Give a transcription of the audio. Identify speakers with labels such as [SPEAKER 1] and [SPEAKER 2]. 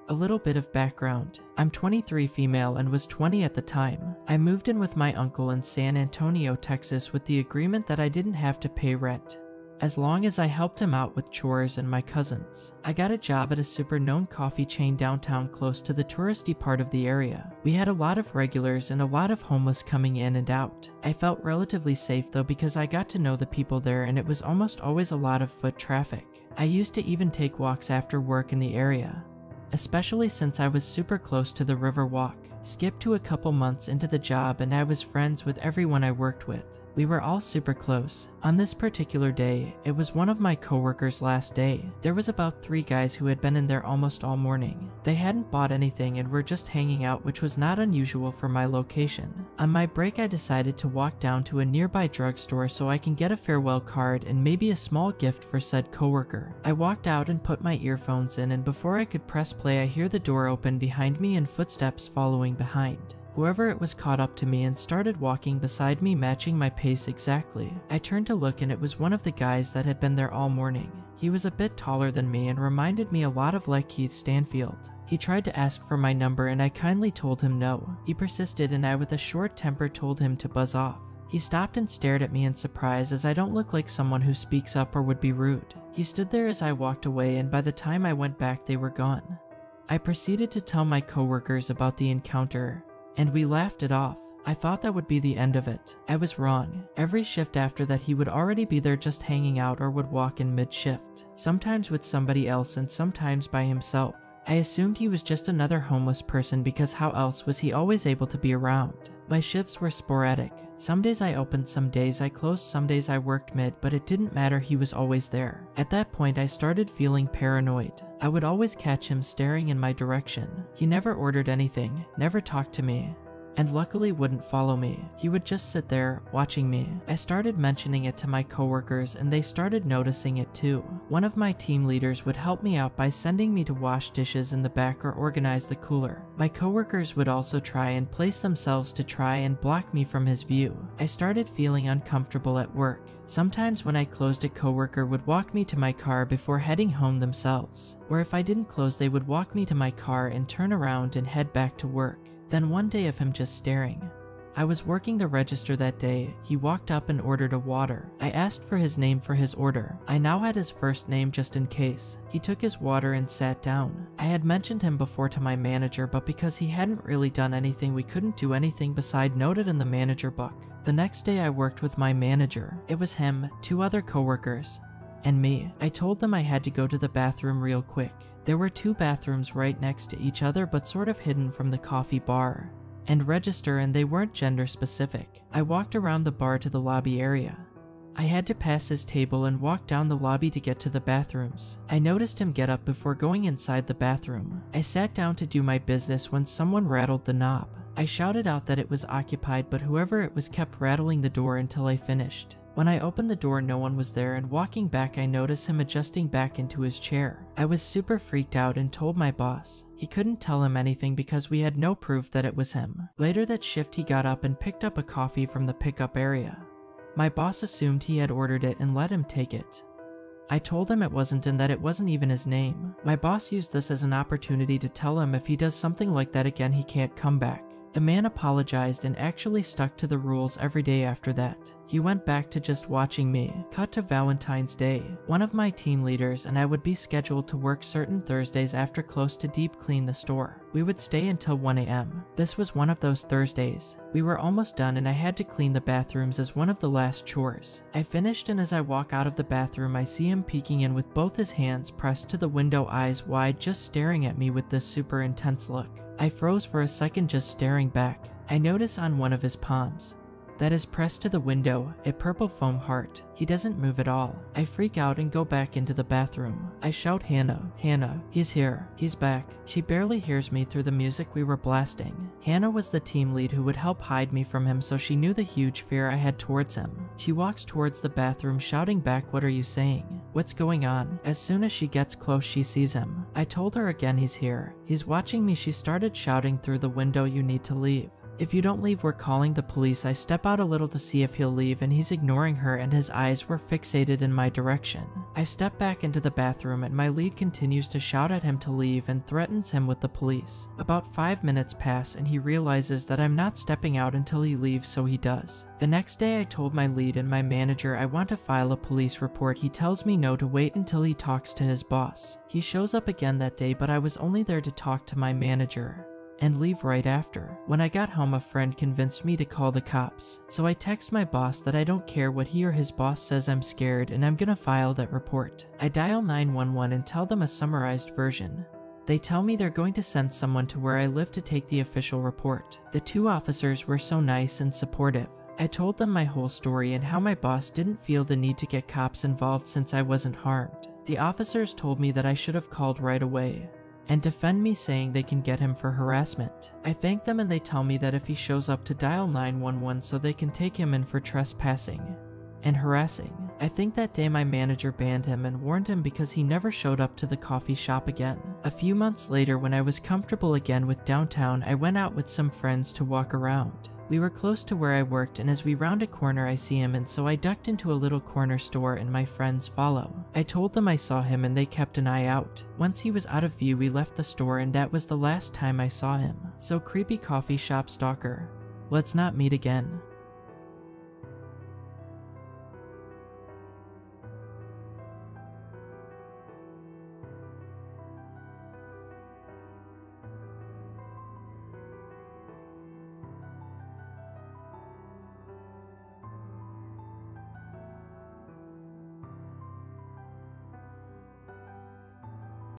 [SPEAKER 1] A little bit of background. I'm 23 female and was 20 at the time. I moved in with my uncle in San Antonio, Texas with the agreement that I didn't have to pay rent, as long as I helped him out with chores and my cousins. I got a job at a super known coffee chain downtown close to the touristy part of the area. We had a lot of regulars and a lot of homeless coming in and out. I felt relatively safe though because I got to know the people there and it was almost always a lot of foot traffic. I used to even take walks after work in the area, especially since I was super close to the river walk. Skip to a couple months into the job and I was friends with everyone I worked with. We were all super close. On this particular day, it was one of my coworkers' last day. There was about 3 guys who had been in there almost all morning. They hadn't bought anything and were just hanging out, which was not unusual for my location. On my break, I decided to walk down to a nearby drugstore so I can get a farewell card and maybe a small gift for said coworker. I walked out and put my earphones in, and before I could press play, I hear the door open behind me and footsteps following behind. Whoever it was caught up to me and started walking beside me, matching my pace exactly. I turned to look and it was one of the guys that had been there all morning. He was a bit taller than me and reminded me a lot of like Keith Stanfield. He tried to ask for my number and I kindly told him no. He persisted and I with a short temper told him to buzz off. He stopped and stared at me in surprise as I don't look like someone who speaks up or would be rude. He stood there as I walked away and by the time I went back they were gone. I proceeded to tell my coworkers about the encounter, and we laughed it off. I thought that would be the end of it. I was wrong. Every shift after that he would already be there just hanging out or would walk in mid-shift, sometimes with somebody else and sometimes by himself. I assumed he was just another homeless person because how else was he always able to be around? My shifts were sporadic. Some days I opened, some days I closed, some days I worked mid, but it didn't matter, he was always there. At that point I started feeling paranoid. I would always catch him staring in my direction. He never ordered anything, never talked to me, and luckily wouldn't follow me. He would just sit there, watching me. I started mentioning it to my coworkers and they started noticing it too. One of my team leaders would help me out by sending me to wash dishes in the back or organize the cooler. My coworkers would also try and place themselves to try and block me from his view. I started feeling uncomfortable at work. Sometimes when I closed, a coworker would walk me to my car before heading home themselves. Or if I didn't close, they would walk me to my car and turn around and head back to work. Then one day of him just staring. I was working the register that day. He walked up and ordered a water. I asked for his name for his order. I now had his first name just in case. He took his water and sat down. I had mentioned him before to my manager, but because he hadn't really done anything, we couldn't do anything beside note it in the manager book. The next day I worked with my manager. It was him, 2 other coworkers, and me. I told them I had to go to the bathroom real quick. There were 2 bathrooms right next to each other but sort of hidden from the coffee bar and register, and they weren't gender specific. I walked around the bar to the lobby area. I had to pass his table and walk down the lobby to get to the bathrooms. I noticed him get up before going inside the bathroom. I sat down to do my business when someone rattled the knob. I shouted out that it was occupied, but whoever it was kept rattling the door until I finished. When I opened the door, no one was there, and walking back I noticed him adjusting back into his chair. I was super freaked out and told my boss. He couldn't tell him anything because we had no proof that it was him. Later that shift he got up and picked up a coffee from the pickup area. My boss assumed he had ordered it and let him take it. I told him it wasn't and that it wasn't even his name. My boss used this as an opportunity to tell him if he does something like that again he can't come back. The man apologized and actually stuck to the rules every day after that. He went back to just watching me. Cut to Valentine's Day. One of my team leaders and I would be scheduled to work certain Thursdays after close to deep clean the store. We would stay until 1 AM. This was one of those Thursdays. We were almost done and I had to clean the bathrooms as one of the last chores. I finished, and as I walk out of the bathroom I see him peeking in with both his hands pressed to the window, eyes wide, just staring at me with this super intense look. I froze for a second, just staring back. I notice on one of his palms that is pressed to the window a purple foam heart. He doesn't move at all. I freak out and go back into the bathroom. I shout, "Hannah, Hannah, he's here, he's back." She barely hears me through the music we were blasting. Hannah was the team lead who would help hide me from him, so she knew the huge fear I had towards him. She walks towards the bathroom shouting back, "What are you saying? What's going on?" As soon as she gets close she sees him. I told her again, "He's here, he's watching me." She started shouting through the window, "You need to leave. "If you don't leave, we're calling the police." I step out a little to see if he'll leave, and he's ignoring her and his eyes were fixated in my direction. I step back into the bathroom and my lead continues to shout at him to leave and threatens him with the police. About 5 minutes pass and he realizes that I'm not stepping out until he leaves, so he does. The next day I told my lead and my manager I want to file a police report. He tells me no, to wait until he talks to his boss. He shows up again that day, but I was only there to talk to my manager and leave right after. When I got home, a friend convinced me to call the cops. So I text my boss that I don't care what he or his boss says, I'm scared and I'm gonna file that report. I dial 911 and tell them a summarized version. They tell me they're going to send someone to where I live to take the official report. The 2 officers were so nice and supportive. I told them my whole story and how my boss didn't feel the need to get cops involved since I wasn't harmed. The officers told me that I should have called right away and defend me, saying they can get him for harassment. I thank them and they tell me that if he shows up to dial 911 so they can take him in for trespassing and harassing. I think that day my manager banned him and warned him because he never showed up to the coffee shop again. A few months later, when I was comfortable again with downtown, I went out with some friends to walk around. We were close to where I worked, and as we round a corner I see him, and so I ducked into a little corner store and my friends follow. I told them I saw him and they kept an eye out. Once he was out of view, we left the store and that was the last time I saw him. So creepy coffee shop stalker, let's not meet again.